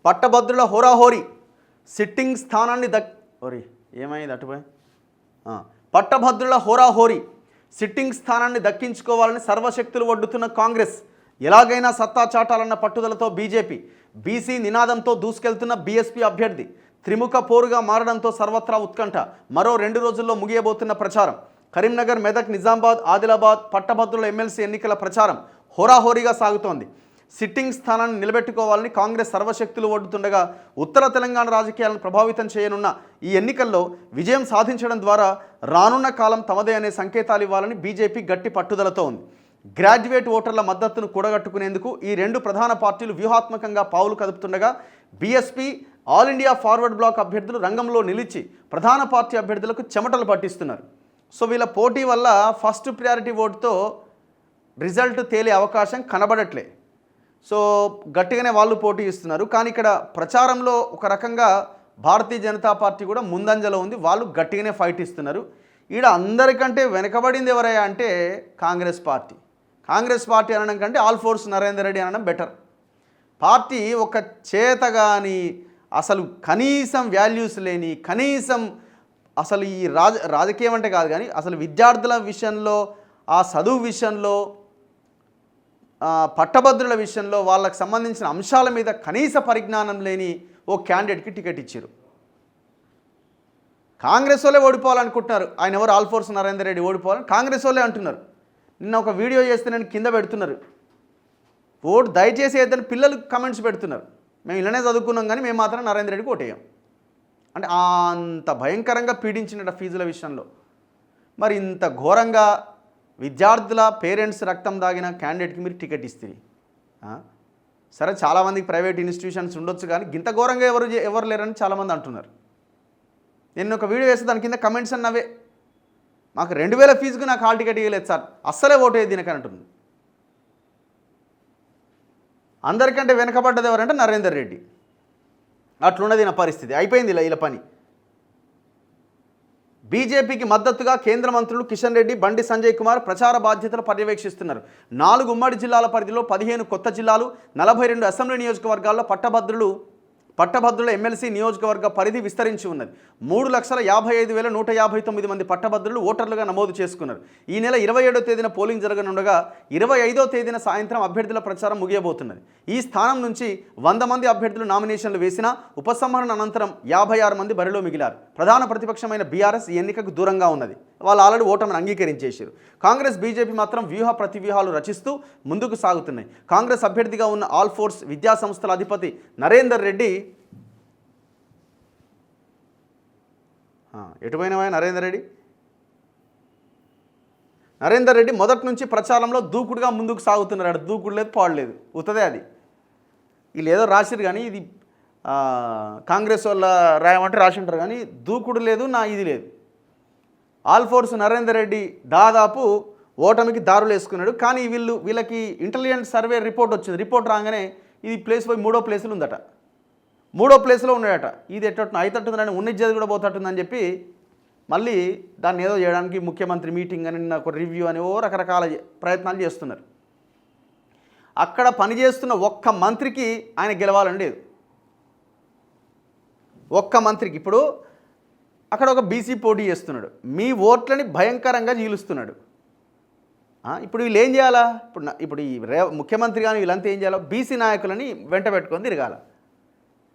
పట్టభద్రుల హోరాహోరీ సిట్టింగ్ స్థానాన్ని ఓరి ఏమైంది అటుపోయి పట్టభద్రుల హోరాహోరీ సిట్టింగ్ స్థానాన్ని దక్కించుకోవాలని సర్వశక్తులు ఒడ్డుతున్న కాంగ్రెస్. ఎలాగైనా సత్తా చాటాలన్న పట్టుదలతో బీజేపీ. బీసీ నినాదంతో దూసుకెళ్తున్న బీఎస్పీ అభ్యర్థి త్రిముఖ పోరుగా మారడంతో సర్వత్రా ఉత్కంఠ. మరో 2 రోజుల్లో ముగియబోతున్న ప్రచారం. కరీంనగర్, మెదక్, నిజామాబాద్, ఆదిలాబాద్ పట్టభద్రుల ఎమ్మెల్సీ ఎన్నికల ప్రచారం హోరాహోరీగా సాగుతోంది. సిట్టింగ్ స్థానాన్ని నిలబెట్టుకోవాలని కాంగ్రెస్ సర్వశక్తులు ఒడ్డుతుండగా ఉత్తర తెలంగాణ రాజకీయాలను ప్రభావితం చేయనున్న ఈ ఎన్నికల్లో విజయం సాధించడం ద్వారా రానున్న కాలం తమదే అనే సంకేతాలు ఇవ్వాలని బీజేపీ గట్టి పట్టుదలతో ఉంది. గ్రాడ్యుయేట్ ఓటర్ల మద్దతును కూడగట్టుకునేందుకు ఈ 2 ప్రధాన పార్టీలు వ్యూహాత్మకంగా పావులు కదుపుతుండగా బీఎస్పీ, ఆల్ ఇండియా ఫార్వర్డ్ బ్లాక్ అభ్యర్థులు రంగంలో నిలిచి ప్రధాన పార్టీ అభ్యర్థులకు చెమటలు పట్టిస్తున్నారు. సో వీళ్ళ పోటీ వల్ల ఫస్ట్ ప్రియారిటీ ఓటుతో రిజల్ట్ తేలే అవకాశం కనబడట్లే. సో గట్టిగానే వాళ్ళు పోటీ ఇస్తున్నారు. కానీ ఇక్కడ ప్రచారంలో ఒక రకంగా భారతీయ జనతా పార్టీ కూడా ముందంజలో ఉంది. వాళ్ళు గట్టిగానే ఫైట్ ఇస్తున్నారు. ఈడ అందరికంటే వెనకబడింది ఎవరయ్యా అంటే కాంగ్రెస్ పార్టీ. కాంగ్రెస్ పార్టీ అనడం కంటే ఆల్ ఫోర్స్ నరేందర్ రెడ్డి అనడం బెటర్. పార్టీ ఒక చేతగాని అసలు కనీసం వాల్యూస్ లేని, కనీసం అసలు ఈ రాజకీయం అంటే కాదు కానీ అసలు విద్యార్థుల విషయంలో, ఆ చదువు విషయంలో, పట్టభద్రుల విషయంలో వాళ్ళకు సంబంధించిన అంశాల మీద కనీస పరిజ్ఞానం లేని ఓ క్యాండిడేట్కి టికెట్ ఇచ్చారు. కాంగ్రెస్ వాళ్ళే ఓడిపోవాలనుకుంటున్నారు. ఆయన ఎవరు? ఆల్ ఫోర్స్ నరేందర్ రెడ్డి ఓడిపోవాలని కాంగ్రెస్ వాళ్ళే అంటున్నారు. నిన్న ఒక వీడియో చేస్తే నేను కింద పెడుతున్నారు, ఓటు దయచేసి ఏదైనా పిల్లలు కమెంట్స్ పెడుతున్నారు, మేము ఇలానే చదువుకున్నాం కానీ మేము మాత్రం నరేందర్ రెడ్డికి ఓటేయం. అంటే అంత భయంకరంగా పీడించినట్టు ఫీజుల విషయంలో. మరి ఇంత ఘోరంగా విద్యార్థుల పేరెంట్స్ రక్తం దాగిన క్యాండిడేట్కి మీరు టికెట్ ఇస్తుంది. సరే, చాలామందికి ప్రైవేట్ ఇన్స్టిట్యూషన్స్ ఉండొచ్చు కానీ ఇంత ఘోరంగా ఎవరు లేరని చాలామంది అంటున్నారు. నేను ఒక వీడియో వేస్తే దాని కింద కమెంట్స్ అన్నవే, మాకు 2000 ఫీజుకు నాకు హాల్ టికెట్ ఇవ్వలేదు సార్, అస్సలే ఓటేది దీనికి అంటుంది. అందరికంటే వెనకబడ్డది ఎవరంటే నరేందర్ రెడ్డి. అట్లున్నది నా పరిస్థితి. అయిపోయింది ఇలా పని. బీజేపీకి మద్దతుగా కేంద్ర మంత్రులు కిషన్ రెడ్డి, బండి సంజయ్ కుమార్ ప్రచార బాధ్యతలు పర్యవేక్షిస్తున్నారు. 4 ఉమ్మడి జిల్లాల పరిధిలో 15 కొత్త జిల్లాలు, 42 అసెంబ్లీ నియోజకవర్గాల్లో పట్టభద్రుల ఎమ్మెల్సీ నియోజకవర్గ పరిధి విస్తరించి ఉన్నది. 3,55,159 మంది పట్టభద్రులు ఓటర్లుగా నమోదు చేసుకున్నారు. ఈ నెల 27వ తేదీన పోలింగ్ జరగనుండగా 25వ తేదీన సాయంత్రం అభ్యర్థుల ప్రచారం ముగియబోతున్నది. ఈ స్థానం నుంచి 100 మంది అభ్యర్థులు నామినేషన్లు వేసినా ఉపసంహరణ అనంతరం 56 మంది బరిలో మిగిలారు. ప్రధాన ప్రతిపక్షమైన బీఆర్ఎస్ ఈ ఎన్నికకు దూరంగా ఉన్నది. వాళ్ళు ఆల్రెడీ ఓటమిని అంగీకరించేశారు. కాంగ్రెస్, బీజేపీ మాత్రం వ్యూహ ప్రతివ్యూహాలు రచిస్తూ ముందుకు సాగుతున్నాయి. కాంగ్రెస్ అభ్యర్థిగా ఉన్న ఆల్ ఫోర్స్ విద్యా సంస్థల అధిపతి నరేందర్ రెడ్డి ఎటుపోయినవా నరేందర్ రెడ్డి మొదటి నుంచి ప్రచారంలో దూకుడుగా ముందుకు సాగుతున్నాడు. దూకుడు లేదు, పాడలేదు, ఉత్తదే అది. వీళ్ళు ఏదో రాసిరు కానీ ఇది కాంగ్రెస్ వాళ్ళ రాయమంటే రాసి ఉంటారు కానీ దూకుడు లేదు, నా ఇది లేదు. ఆల్ ఫోర్స్ నరేందర్ రెడ్డి దాదాపు ఓటమికి దారులు వేసుకున్నాడు. కానీ వీళ్ళకి ఇంటెలిజెన్స్ సర్వే రిపోర్ట్ వచ్చింది. రిపోర్ట్ రాగానే ఇది ప్లేస్ పోయి 3వ ప్లేస్లో ఉందట. 3వ ప్లేస్లో ఉన్నాడట. ఇది ఎట్టట్టున అయితట్టుందని ఉన్నిజ్జది కూడా పోతట్టుందని చెప్పి మళ్ళీ దాన్ని ఏదో చేయడానికి ముఖ్యమంత్రి మీటింగ్ అని, నాకు రివ్యూ అని రకరకాల ప్రయత్నాలు చేస్తున్నారు. అక్కడ పనిచేస్తున్న ఒక్క మంత్రికి ఆయన గెలవాలని లేదు. ఒక్క మంత్రికి. ఇప్పుడు అక్కడ ఒక బీసీ పోటీ చేస్తున్నాడు, మీ ఓట్లని భయంకరంగా చీలుస్తున్నాడు. ఇప్పుడు వీళ్ళు ఏం చేయాలా? ఇప్పుడు ఈ ముఖ్యమంత్రి కానీ వీళ్ళంతా ఏం చేయాలో బీసీ నాయకులని వెంట పెట్టుకొని తిరగాల.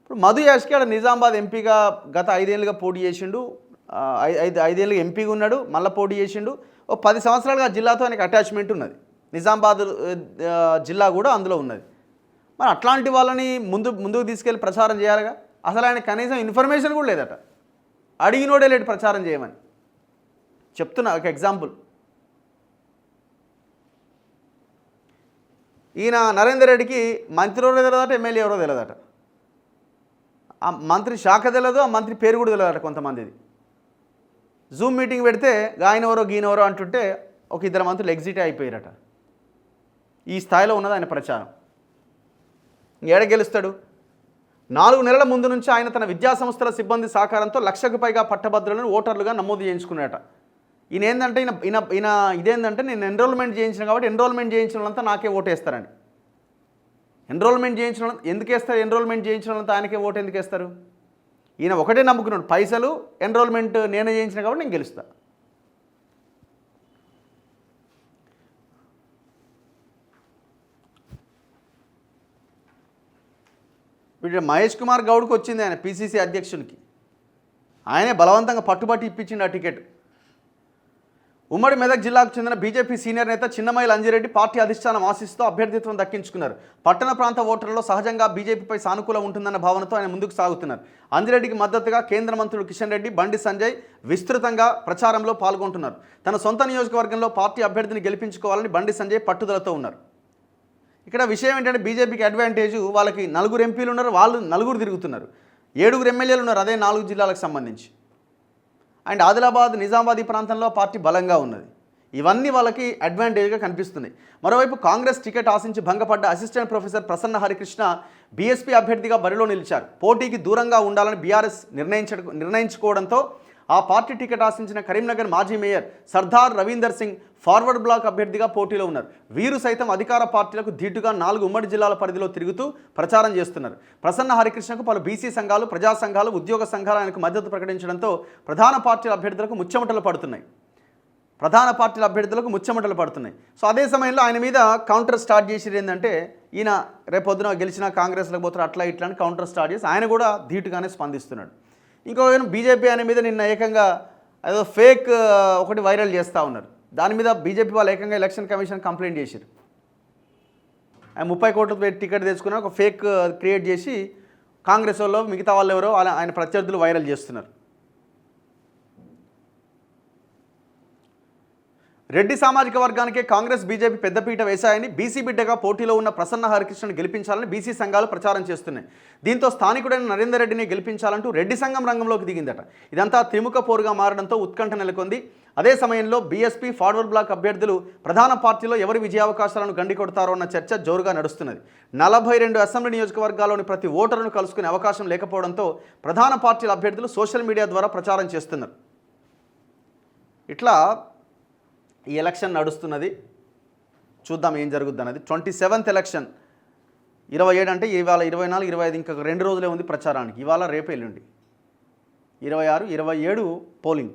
ఇప్పుడు మధు యాష్కి ఆడ నిజామాబాద్ ఎంపీగా గత 5 ఏళ్ళుగా పోటీ చేసిండు. 5 ఏళ్ళుగా ఎంపీగా ఉన్నాడు, మళ్ళీ పోటీ చేసిండు. ఓ 10 సంవత్సరాలుగా జిల్లాతో ఆయనకు అటాచ్మెంట్ ఉన్నది. నిజామాబాద్ జిల్లా కూడా అందులో ఉన్నది. మరి అట్లాంటి వాళ్ళని ముందుకు తీసుకెళ్ళి ప్రచారం చేయాలిగా. అసలు ఆయన కనీసం ఇన్ఫర్మేషన్ కూడా లేదట. అడిగినోడే లేడు ప్రచారం చేయమని. చెప్తున్నా ఒక ఎగ్జాంపుల్. ఈయన నరేందర్ రెడ్డికి మంత్రి ఎవరో తెలియదట, ఎమ్మెల్యే ఎవరో తెలియదట. ఆ మంత్రి శాఖ తెలియదు, ఆ మంత్రి పేరు కూడా తెలియదట కొంతమందిది. జూమ్ మీటింగ్ పెడితే గాయనెవరో గీనెవరో అంటుంటే ఒక 2 మంత్రులు ఎగ్జిట్ అయిపోయారట. ఈ స్థాయిలో ఉన్నది ఆయన ప్రచారం. ఏడ గెలుస్తాడు? 4 నెలల ముందు నుంచి ఆయన తన విద్యాసంస్థల సిబ్బంది సహకారంతో 1,00,000కు పైగా పట్టభద్రులను ఓటర్లుగా నమోదు చేయించుకున్నాడట. ఈయన ఏంటంటే ఇదేంటంటే నేను ఎన్రోల్మెంట్ చేయించిన కాబట్టి ఎన్రోల్మెంట్ చేయించిన వాళ్ళంతా నాకే ఓటేస్తారని. ఎన్రోల్మెంట్ చేయించిన ఎందుకు వేస్తారు? ఎన్రోల్మెంట్ చేయించిన వాళ్ళంతా ఆయనకే ఓటు ఎందుకు వేస్తారు? ఈయన ఒకటే నమ్ముకున్నాడు, పైసలు, ఎన్రోల్మెంట్ నేనే చేయించిన కాబట్టి నేను గెలుస్తా. వీడు మహేష్ కుమార్ గౌడ్కి వచ్చింది, ఆయన పిసిసి అధ్యక్షునికి. ఆయనే బలవంతంగా పట్టుబట్టి ఇప్పించిండు ఆ టికెట్. ఉమ్మడి మెదక్ జిల్లాకు చెందిన బీజేపీ సీనియర్ నేత చిన్నమైల అంజిరెడ్డి పార్టీ అధిష్టానం ఆశిస్తూ అభ్యర్థిత్వం దక్కించుకున్నారు. పట్టణ ప్రాంత ఓటర్లలో సహజంగా బీజేపీపై సానుకూలం ఉంటుందన్న భావనతో ఆయన ముందుకు సాగుతున్నారు. అంజిరెడ్డికి మద్దతుగా కేంద్ర మంత్రులు కిషన్ రెడ్డి, బండి సంజయ్ విస్తృతంగా ప్రచారంలో పాల్గొంటున్నారు. తన సొంత నియోజకవర్గంలో పార్టీ అభ్యర్థిని గెలిపించుకోవాలని బండి సంజయ్ పట్టుదలతో ఉన్నారు. ఇక్కడ విషయం ఏంటంటే బీజేపీకి అడ్వాంటేజ్, వాళ్ళకి 4 ఎంపీలు ఉన్నారు, వాళ్ళు 4 తిరుగుతున్నారు. 7 ఎమ్మెల్యేలు ఉన్నారు అదే 4 జిల్లాలకు సంబంధించి. అండ్ ఆదిలాబాద్, నిజామాబాద్ ఈ ప్రాంతంలో పార్టీ బలంగా ఉన్నది. ఇవన్నీ వాళ్ళకి అడ్వాంటేజ్గా కనిపిస్తున్నాయి. మరోవైపు కాంగ్రెస్ టికెట్ ఆశించి భంగపడ్డ అసిస్టెంట్ ప్రొఫెసర్ ప్రసన్న హరికృష్ణ బీఎస్పీ అభ్యర్థిగా బరిలో నిలిచారు. పోటీకి దూరంగా ఉండాలని బీఆర్ఎస్ నిర్ణయించుకోవడంతో ఆ పార్టీ టికెట్ ఆశించిన కరీంనగర్ మాజీ mayor Sardar Ravinder Singh Forward Bloc అభ్యర్థిగా పోటీలో ఉన్నారు. వీరు సైతం అధికార పార్టీలకు ధీటుగా 4 ఉమ్మడి జిల్లాల పరిధిలో తిరుగుతూ ప్రచారం చేస్తున్నారు. ప్రసన్న హరికృష్ణకు పలు బీసీ సంఘాలు, ప్రజా సంఘాలు, ఉద్యోగ సంఘాలు ఆయనకు మద్దతు ప్రకటించడంతో ప్రధాన పార్టీల అభ్యర్థులకు ముచ్చెమటలు పడుతున్నాయి. సో అదే సమయంలో ఆయన మీద కౌంటర్ స్టార్ట్ చేసేది ఏంటంటే, ఈయన రేపొద్దున గెలిచిన కాంగ్రెస్లకు పోతారు అట్లా ఇట్లా అని కౌంటర్ స్టార్ట్ చేసి ఆయన కూడా ధీటుగానే స్పందిస్తున్నాడు. ఇంకో బీజేపీ ఆయన మీద నిన్న ఏకంగా ఏదో ఫేక్ ఒకటి వైరల్ చేస్తూ ఉన్నారు. దాని మీద బీజేపీ వాళ్ళు ఏకంగా ఎలక్షన్ కమిషన్ కంప్లైంట్ చేశారు. ఆయన 30 కోట్ల టికెట్ తెచ్చుకున్న ఒక ఫేక్ క్రియేట్ చేసి కాంగ్రెస్ వాళ్ళు, మిగతా వాళ్ళు ఎవరో ఆయన ప్రత్యర్థులు వైరల్ చేస్తున్నారు. రెడ్డి సామాజిక వర్గానికే కాంగ్రెస్, బీజేపీ పెద్దపీట వేశాయని, బీసీ బిడ్డగా పోటీలో ఉన్న ప్రసన్న హరికృష్ణను గెలిపించాలని బీసీ సంఘాలు ప్రచారం చేస్తున్నాయి. దీంతో స్థానికుడైన నరేందర్ రెడ్డిని గెలిపించాలంటూ రెడ్డి సంఘం రంగంలోకి దిగిందట. ఇదంతా త్రిముఖ పోరుగా మారడంతో ఉత్కంఠ నెలకొంది. అదే సమయంలో బీఎస్పీ ఫార్వర్డ్ బ్లాక్ అభ్యర్థులు ప్రధాన పార్టీలో ఎవరి విజయావకాశాలను గండికొడతారో అన్న చర్చ జోరుగా నడుస్తున్నది. 42 అసెంబ్లీ నియోజకవర్గాల్లోని ప్రతి ఓటరును కలుసుకునే అవకాశం లేకపోవడంతో ప్రధాన పార్టీల అభ్యర్థులు సోషల్ మీడియా ద్వారా ప్రచారం చేస్తున్నారు. ఇట్లా ఈ ఎలక్షన్ నడుస్తున్నది. చూద్దాం ఏం జరుగుద్ది అన్నది. 27th ఎలక్షన్, 27 అంటే ఇవాళ 24, 25 ఇంకా 2 రోజులే ఉంది ప్రచారానికి. ఇవాళ రేపు ఎల్లుండి 26, 27 పోలింగ్.